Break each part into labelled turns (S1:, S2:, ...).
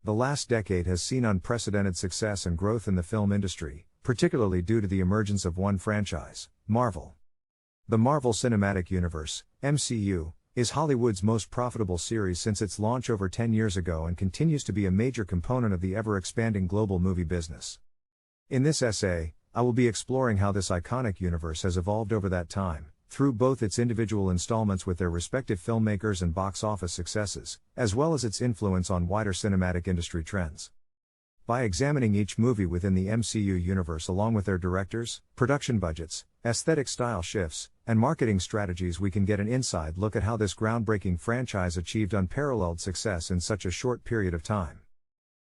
S1: The last decade has seen unprecedented success and growth in the film industry, particularly due to the emergence of one franchise, Marvel. The Marvel Cinematic Universe, MCU, is Hollywood's most profitable series since its launch over 10 years ago and continues to be a major component of the ever-expanding global movie business. In this essay, I will be exploring how this iconic universe has evolved over that time, through both its individual installments with their respective filmmakers and box office successes, as well as its influence on wider cinematic industry trends. By examining each movie within the MCU universe along with their directors, production budgets, aesthetic style shifts, and marketing strategies, we can get an inside look at how this groundbreaking franchise achieved unparalleled success in such a short period of time.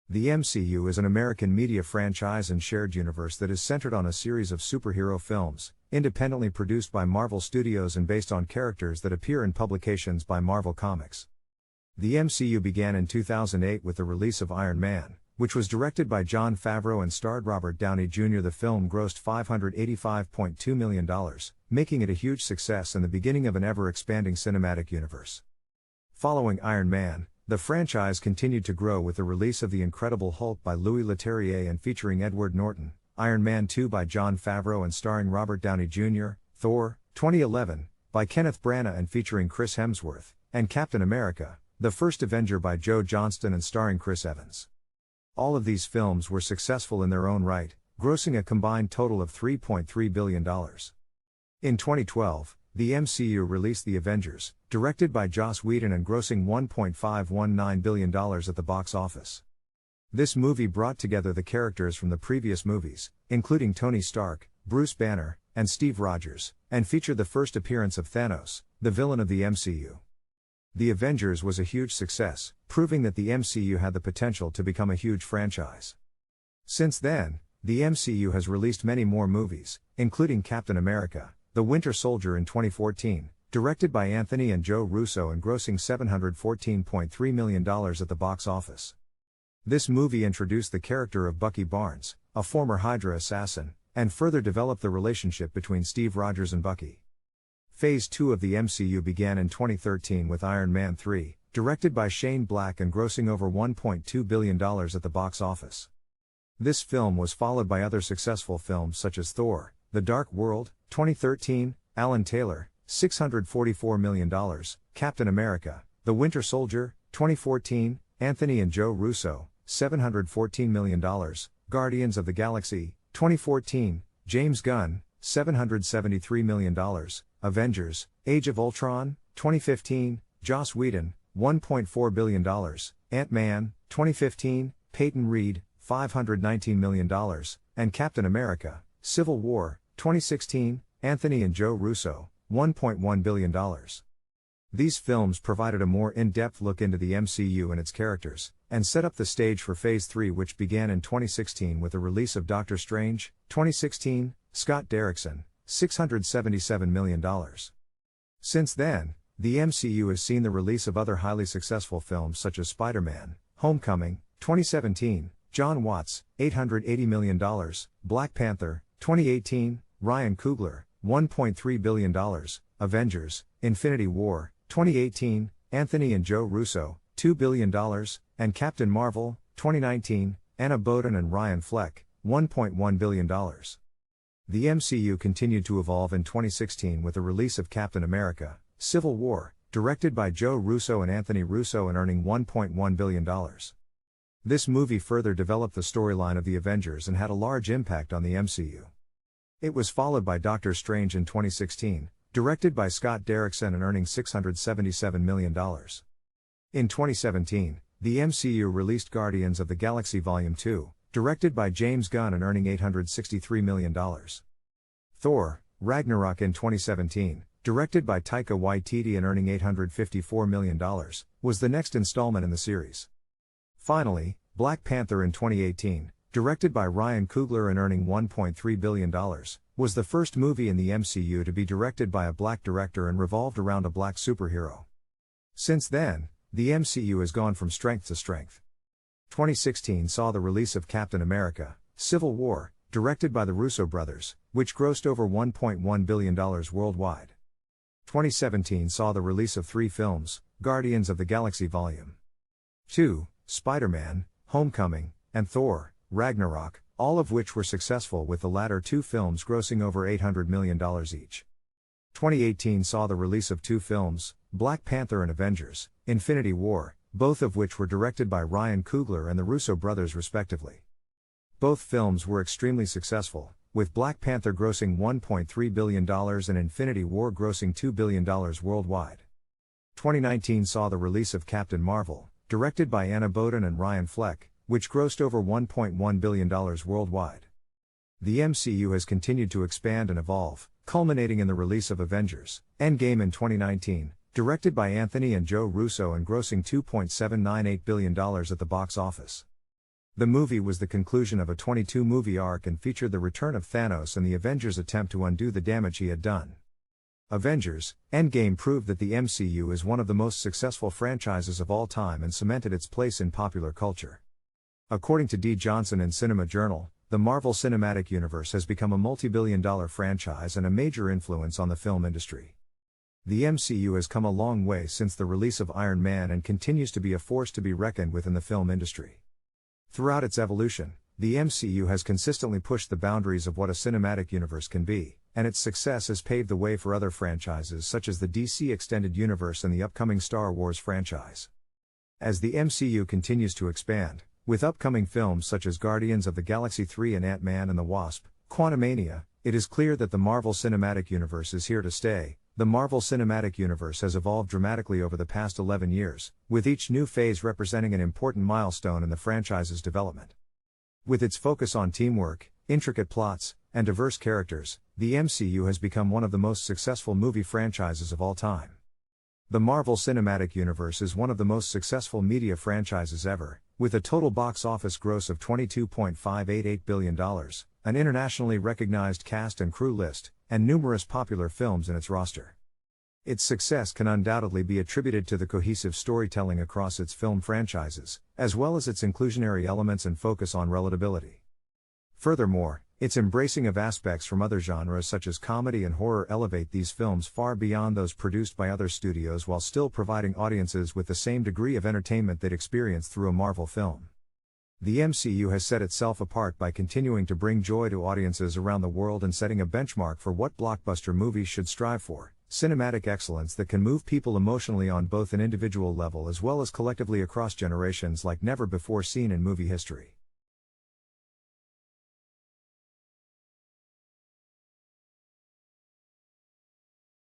S1: The MCU is an American media franchise and shared universe that is centered on a series of superhero films, independently produced by Marvel Studios and based on characters that appear in publications by Marvel Comics. The MCU began in 2008 with the release of Iron Man, which was directed by Jon Favreau and starred Robert Downey Jr. The film grossed $585.2 million, making it a huge success and the beginning of an ever-expanding cinematic universe. Following Iron Man, the franchise continued to grow with the release of The Incredible Hulk by Louis Leterrier and featuring Edward Norton, Iron Man 2 by Jon Favreau and starring Robert Downey Jr., Thor, 2011, by Kenneth Branagh and featuring Chris Hemsworth, and Captain America, the First Avenger by Joe Johnston and starring Chris Evans. All of these films were successful in their own right, grossing a combined total of $3.3 billion. In 2012, the MCU released The Avengers, directed by Joss Whedon and grossing $1.519 billion at the box office. This movie brought together the characters from the previous movies, including Tony Stark, Bruce Banner, and Steve Rogers, and featured the first appearance of Thanos, the villain of the MCU. The Avengers was a huge success, proving that the MCU had the potential to become a huge franchise. Since then, the MCU has released many more movies, including Captain America, The Winter Soldier in 2014, directed by Anthony and Joe Russo and grossing $714.3 million at the box office. This movie introduced the character of Bucky Barnes, a former Hydra assassin, and further developed the relationship between Steve Rogers and Bucky. Phase 2 of the MCU began in 2013 with Iron Man 3, directed by Shane Black and grossing over $1.2 billion at the box office. This film was followed by other successful films such as Thor, The Dark World, 2013, Alan Taylor, $644 million, Captain America, The Winter Soldier, 2014, Anthony and Joe Russo, $714 million, Guardians of the Galaxy, 2014, James Gunn, $773 million, Avengers, Age of Ultron, 2015, Joss Whedon, $1.4 billion, Ant-Man, 2015, Peyton Reed, $519 million, and Captain America, Civil War, 2016, Anthony and Joe Russo, $1.1 billion. These films provided a more in-depth look into the MCU and its characters, and set up the stage for Phase 3, which began in 2016 with the release of Doctor Strange, 2016, Scott Derrickson, $677 million. Since then, the MCU has seen the release of other highly successful films such as Spider-Man, Homecoming, 2017, John Watts, $880 million, Black Panther, 2018, Ryan Coogler, $1.3 billion, Avengers, Infinity War, 2018, Anthony and Joe Russo, $2 billion, and Captain Marvel, 2019, Anna Boden and Ryan Fleck, $1.1 billion. The MCU continued to evolve in 2016 with the release of Captain America, Civil War, directed by Joe Russo and Anthony Russo and earning $1.1 billion. This movie further developed the storyline of the Avengers and had a large impact on the MCU. It was followed by Doctor Strange in 2016, directed by Scott Derrickson and earning $677 million. In 2017, the MCU released Guardians of the Galaxy Volume 2, directed by James Gunn and earning $863 million. Thor, Ragnarok in 2017, directed by Taika Waititi and earning $854 million, was the next installment in the series. Finally, Black Panther in 2018, directed by Ryan Coogler and earning $1.3 billion, was the first movie in the MCU to be directed by a black director and revolved around a black superhero. Since then, the MCU has gone from strength to strength. 2016 saw the release of Captain America, Civil War, directed by the Russo brothers, which grossed over $1.1 billion worldwide. 2017 saw the release of 3 films, Guardians of the Galaxy Volume 2, Spider-Man, Homecoming, and Thor, Ragnarok, all of which were successful, with the latter two films grossing over $800 million each. 2018 saw the release of two films, Black Panther and Avengers, Infinity War, both of which were directed by Ryan Coogler and the Russo brothers respectively. Both films were extremely successful, with Black Panther grossing $1.3 billion and Infinity War grossing $2 billion worldwide. 2019 saw the release of Captain Marvel, directed by Anna Boden and Ryan Fleck, which grossed over $1.1 billion worldwide. The MCU has continued to expand and evolve, culminating in the release of Avengers: Endgame in 2019, directed by Anthony and Joe Russo and grossing $2.798 billion at the box office. The movie was the conclusion of a 22-movie arc and featured the return of Thanos and the Avengers' attempt to undo the damage he had done. Avengers: Endgame proved that the MCU is one of the most successful franchises of all time and cemented its place in popular culture. According to D. Johnson in Cinema Journal, the Marvel Cinematic Universe has become a multi-billion-dollar franchise and a major influence on the film industry. The MCU has come a long way since the release of Iron Man and continues to be a force to be reckoned with in the film industry. Throughout its evolution, the MCU has consistently pushed the boundaries of what a cinematic universe can be, and its success has paved the way for other franchises such as the DC Extended Universe and the upcoming Star Wars franchise. As the MCU continues to expand, with upcoming films such as Guardians of the Galaxy 3 and Ant-Man and the Wasp: Quantumania, it is clear that the Marvel Cinematic Universe is here to stay. The Marvel Cinematic Universe has evolved dramatically over the past 11 years, with each new phase representing an important milestone in the franchise's development. With its focus on teamwork, intricate plots, and diverse characters, the MCU has become one of the most successful movie franchises of all time. The Marvel Cinematic Universe is one of the most successful media franchises ever, with a total box office gross of $22.588 billion, an internationally recognized cast and crew list, and numerous popular films in its roster. Its success can undoubtedly be attributed to the cohesive storytelling across its film franchises, as well as its inclusionary elements and focus on relatability. Furthermore, its embracing of aspects from other genres such as comedy and horror elevate these films far beyond those produced by other studios while still providing audiences with the same degree of entertainment they'd experience through a Marvel film. The MCU has set itself apart by continuing to bring joy to audiences around the world and setting a benchmark for what blockbuster movies should strive for: cinematic excellence that can move people emotionally on both an individual level as well as collectively across generations like never before seen in movie history.